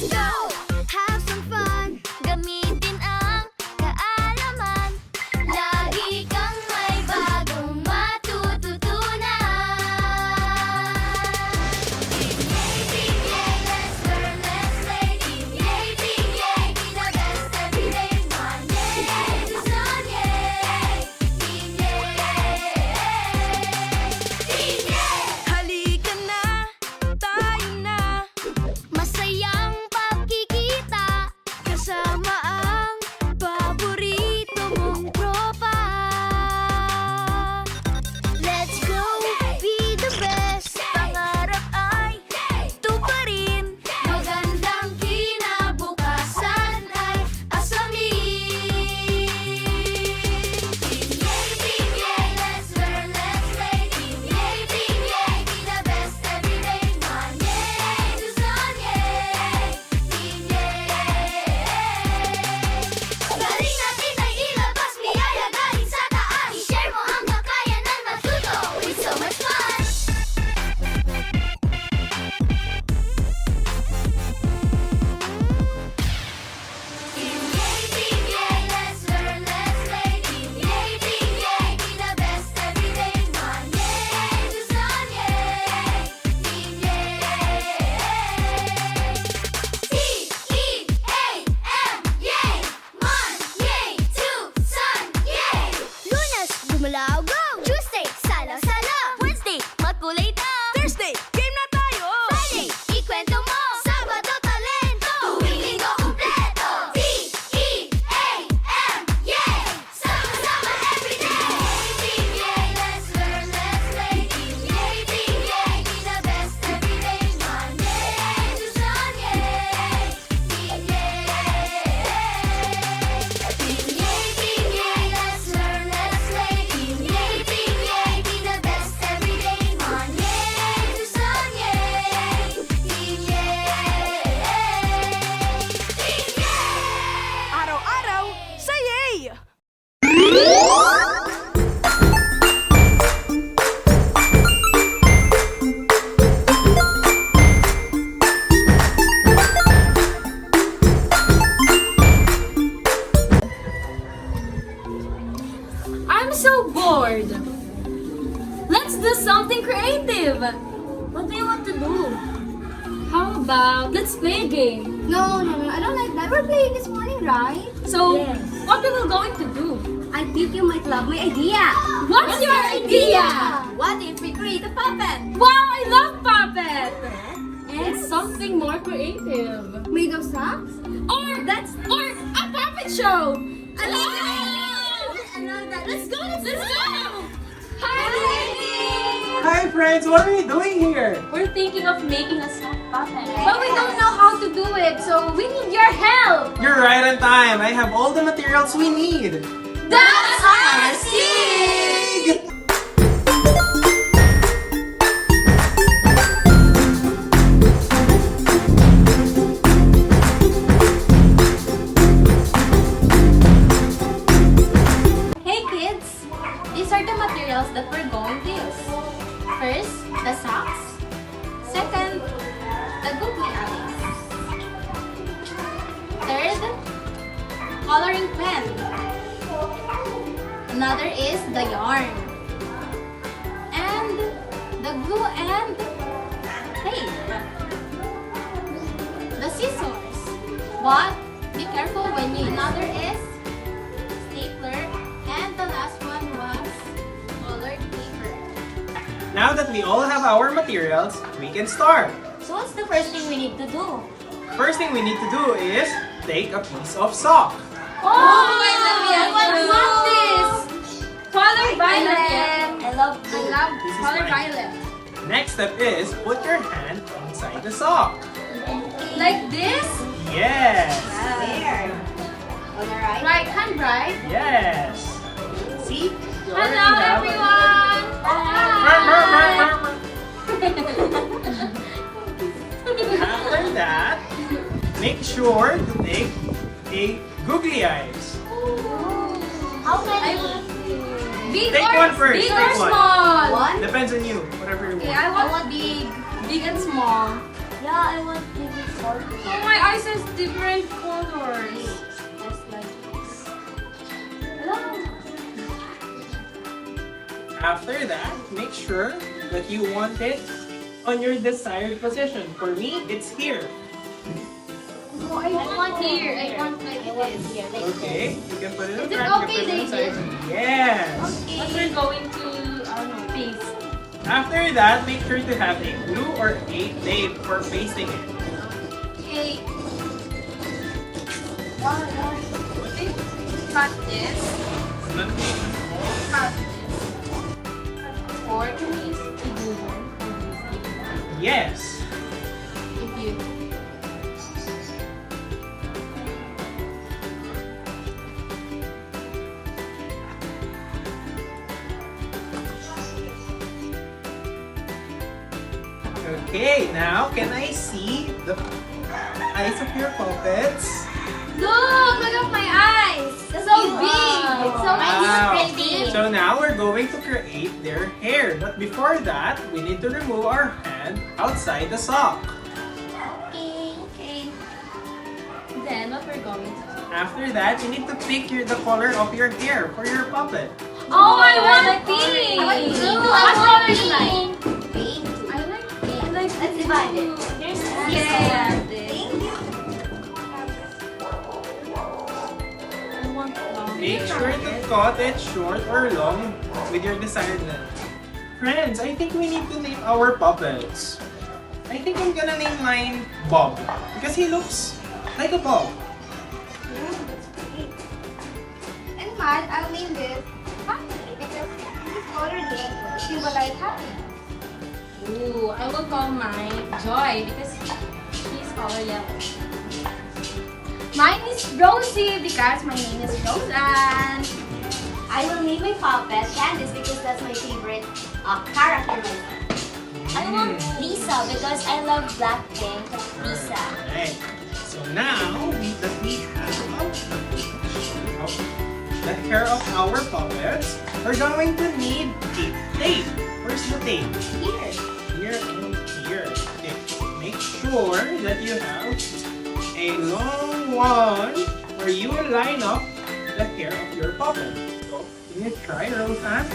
Let's go! Have some fun! Gamitin ang kaalaman. Lagi kang may bagong matututunan. Team Yay, let's learn, let's play. Team Yay, be the best every day. Monday to Sunday. Team Yay! Team Yay! Halika na, tayo na. Masayang pagkikita kasama ang paborito mong tropa. Let's go, be the best. Pangarap ay tuparin. Magandang kinabukasan ay asamin. Team Yay, let's learn, let's play. Team Yay, be the best every day. Monday to Sunday. Team Yay! Galing natin ay ilabas, biyaya galing sa taas. I-share mo ang kakayanan matuto with so much fun. Team Yay, let's learn, let's play. Team Yay, be the best every day. Monday to Sunday. Team Yay! T-E-A-M, yay! Mon, yay! To, sun, yay! Lunes, gumalaw, go! Tuesday, salo-salo! Wednesday, makulay daw! Thursday, game na tayo. Friday, ikwento mo! Sabado, talento! Tuwing linggo, kumpleto! T-E-A-M, yay! Sama-sama everyday! Team Yay, let's learn, let's play. Team Yay, be the best everyday. Monday to Sunday. Team Yay! Team Yay, let's learn, let's play. Team Yay, be the best everyday. Monday to Sunday. Team Yay! Team Yay! Araw-araw, sa Yay! I'm so bored. Let's do something creative. What do you want to do? How about let's play a game? No, I don't like that. We're playing this morning, right? So, what are we going to do? I think you might love my idea. What's your idea? What if we create a puppet? Wow, I love puppet. And something more creative. Made of socks? Or a puppet show. I love that. Let's go. Hi, Hi friends, what are you doing here? we're thinking of making a soft puppet, but we don't know how to do it, so we need your help. You're right on time. I have all the materials we need. That's our sig! Hey kids, these are the materials that we're going to use. First, the socks. Second, the googly eyes. Third, coloring pen. Another is the yarn. And the glue and tape. The scissors. But be careful when you another is stapler, and the last one was colored paper. Now that we all have our materials, we can start. So what's the first thing we need to do? First thing we need to do is take a piece of sock. Oh, I want this! Color violet. I love This is color mine. violet. Next step is put your hand inside the sock. Like this? Yes. There. On the right. Right hand, right? Yes. See? You already Hello, have- everyone! After that, make sure to take a googly eyes. How many? Big Take or, one first, big take or one. small? One? Depends on you, whatever you Okay, want. I I want want big. big and small. Yeah, I want baby salt. Oh, my eyes has different colors. Just like this. After that, make sure that you want it on your desired position. For me, it's here. Oh, I want here. I want like this. Here, like Okay, you can put it in Is it front, okay, you can put it David? inside. Yes. But we're going to, I don't know, paste. After that, make sure to have a glue or a tape for pasting it. Okay. Cut this. Cut this. Or is Yes. if you Okay, now can I see the eyes of your puppets? look at my eyes. It's so big. It's so Wow. pretty. So now we're going to create their hair. But before that, we need to remove our hand outside the sock. Okay. Then what we're going to do? After that, you need to pick the color of your hair for your puppet. Oh, I want pink. I want blue. What color is like? pink. I like pink. Let's divide it. Here's Yeah. Thank you. I want long. Make sure to cut it short or long with your desired length. Friends, I think we need to name our puppets. I think I'm gonna name mine Bob because he looks like a Bob. And mine, I'll name this Happy because this color name symbolize happy. Ooh, I will call mine Joy because she's color yellow. Mine is Rosie because my name is Roseanne. I will name my puppet Candice because that's my favorite character. I want Lisa because I love Blackpink. Lisa. Alright. So now that we have the hair of our puppets, we're going to need a tape. Where's the tape? Here. Here and here. Okay. Make sure that you have a long one where you will line up the hair of your puppet. So, can you try, Roseanne?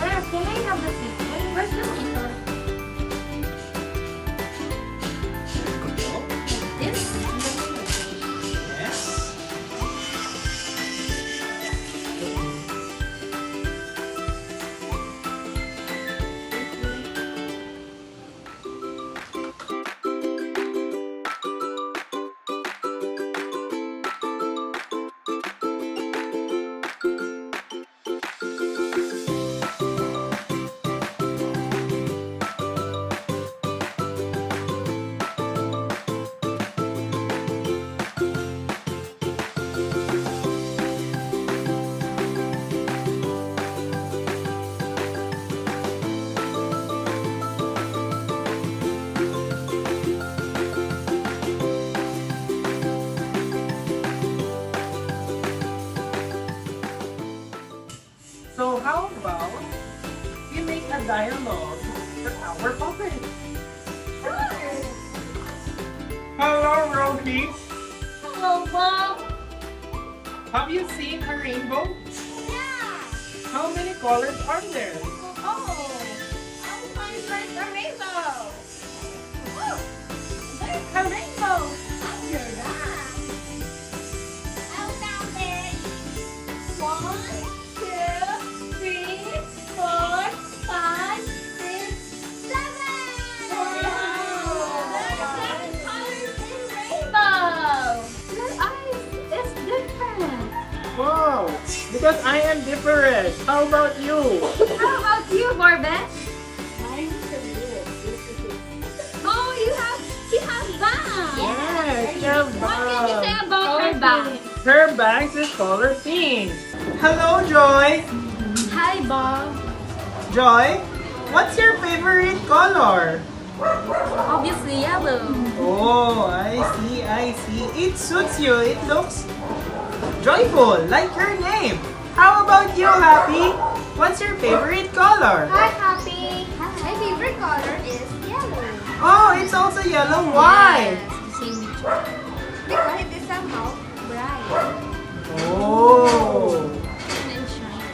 Where can I have the scissors? Where's the scissors? This? Yes. So how about we make a dialogue for our puppet? Hello, Rosie. Hello, Bob. Have you seen a rainbow? Yeah. How many colors are there? Oh, there's a rainbow. Oh, there's a rainbow. After that, I'll count it. 1, 2, 3, 4, 5, 6, 7. Wow, there's 7 colors in rainbow. Your eyes is different. Wow, because I am different. How about you? How about you, Barbette? Mine is a blue. Oh, you have bangs. Yes, you have What can you say bangs. about her bangs? Her bangs is color pink. Hello, Joy. Hi, Bob. Joy, what's your favorite color? Obviously yellow. Oh, I see. It suits you. It looks joyful, like your name. How about you, Happy? What's your favorite color? Hi, Happy. My favorite color is yellow. Oh, it's also yellow. Why? Same. Because it is somehow bright. Oh. And shiny.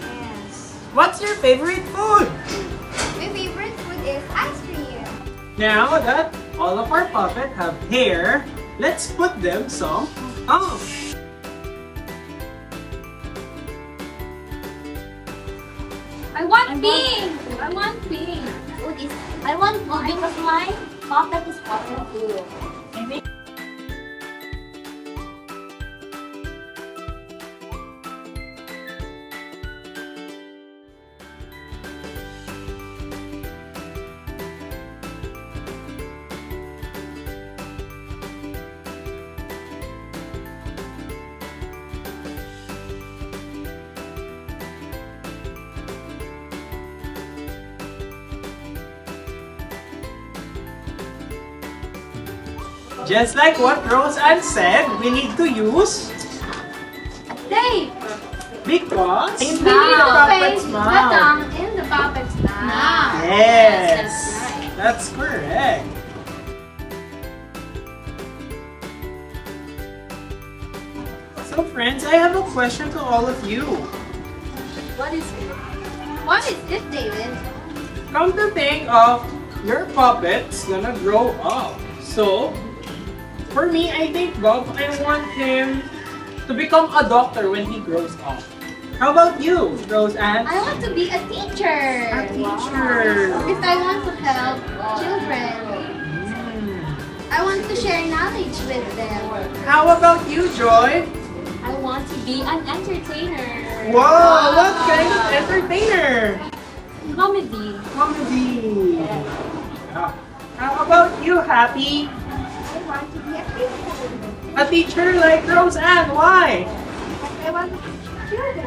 Yes. What's your favorite food? My favorite food is ice cream. Now that all of our puppets have hair, let's put them some on. I want pink! I want pink! Food is I want blue because my puppet is water blue. Just like what Roseanne said, we need to use Tape! because we need Mouth. the puppet's The mouth. tongue in the puppet's mouth. Yes, That's right. that's correct. So friends, I have a question to all of you. What is it? What is this, David? Come to think of your puppet's gonna grow up. So, for me, I think Bob, I want him to become a doctor when he grows up. How about you, Roseanne? I want to be a teacher. A teacher. Because I want to help children. I want to share knowledge with them. How about you, Joy? I want to be an entertainer. Wow, what kind of entertainer? Comedy. Comedy. Yeah. How about you, Happy? I want to be a teacher. A teacher like Roseanne, why? I want to teach children.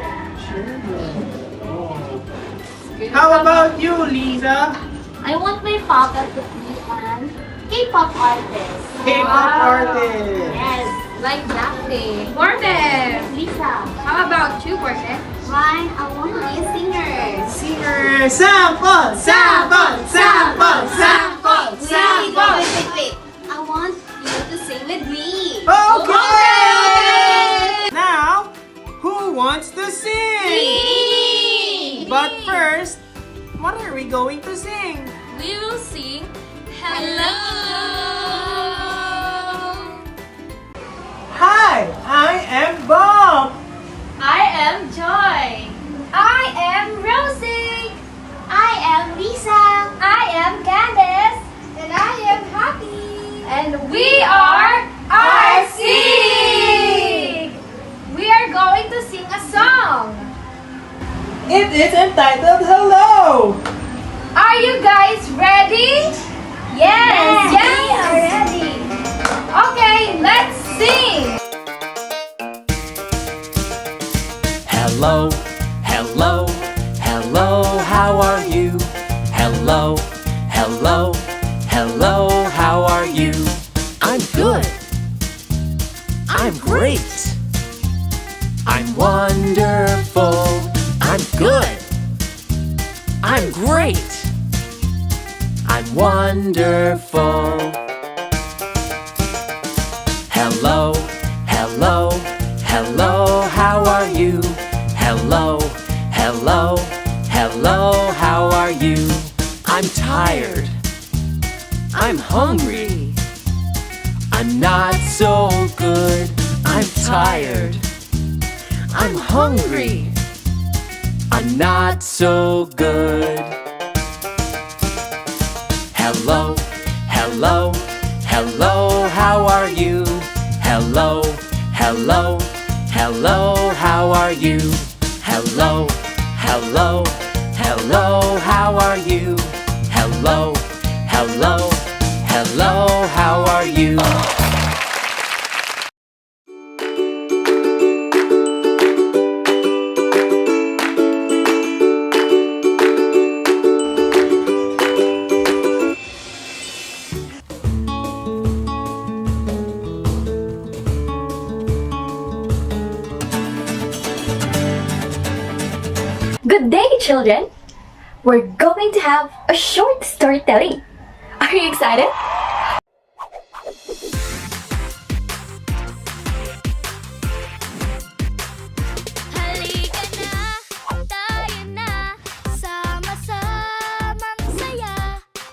How about you, Lisa? I want my puppet to be an K-pop artist. K-pop artist. Yes, like Blackpink. Border. Lisa. How about you, Border? Mine, I want to be a singer. Singer, sample, sample, sample, sample, sample. Wait. I want you to sing with me. Okay! Now, who wants to sing? Me. But first, what are we going to sing? We will sing Hello. Hi, I am Bob. I am Joy. I am Rosie. I am Lisa. I am Candace. And I am Happy. And we are RC. We are going to sing a song. It is entitled Hello. Are you guys ready? Yes. Yes. We are ready. Okay, let's sing. Hello, hello, hello, how are you? Hello, hello, hello, how are you? I'm good. I'm great. I'm wonderful. I'm good. I'm great. I'm wonderful. Hello, hello, hello, how are you? Hello, hello, hello, how are you? I'm tired. I'm hungry. I'm not so good. I'm tired. I'm hungry. I'm not so good. Hello, hello, hello, how are you? Hello, hello, hello, how are you? Hello, hello, hello, how are you? Hello, hello, hello, how are you? Good day, children! We're going to have a short storytelling. Are you excited? Halika na, tayo na, sama-samang saya,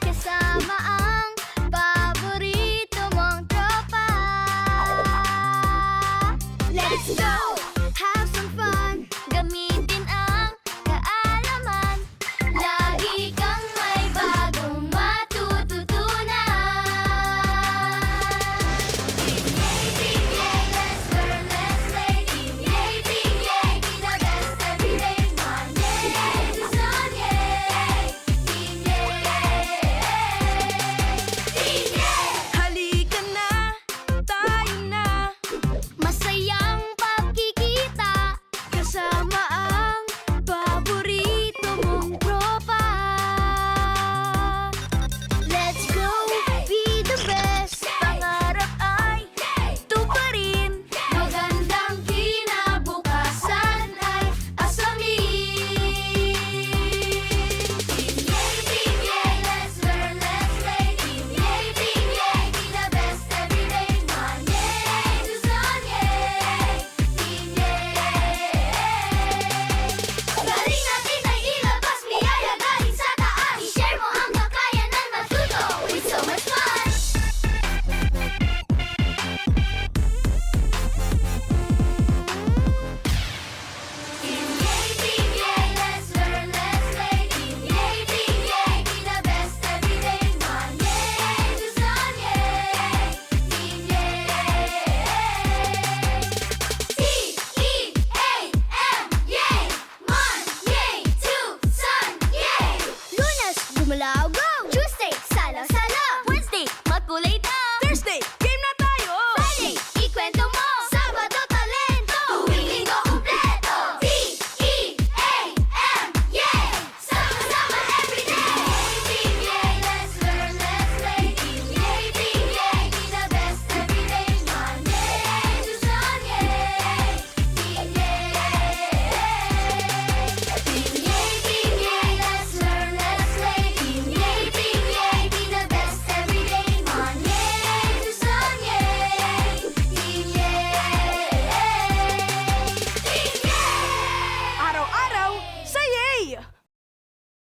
kasama ang paborito mong tropa. Let's go! Have some fun, gamitin ang kaalaman, lagi kang may bagong matututunan. Team Yay, let's learn, let's play. Team Yay, be the best every day. Come on, yay, to sun, yay. Team Yay, Team Yay. Halika na, tayo na. Masayang pagkikita, kasama ang paborito mong tropa. Let's go, be the best. Pangarap ay tuparin. Magandang kinabukasan ay asamin. Team Yay, let's learn, let's play. Team Yay, be the best every day. Come on, yay, to sun, yay. Team Yay. Galing natin ay ilabas, biyaya galing sa taas. I-share mo ang kakayanan matuto with so much fun. Team Yay, let's learn, let's play. Team Yay, be the best every day. Come on, yay, to sun, yay. Team Yay. T-E-A-M, yay! Mon, yay! To sun, yay! Lunes, gumalaw,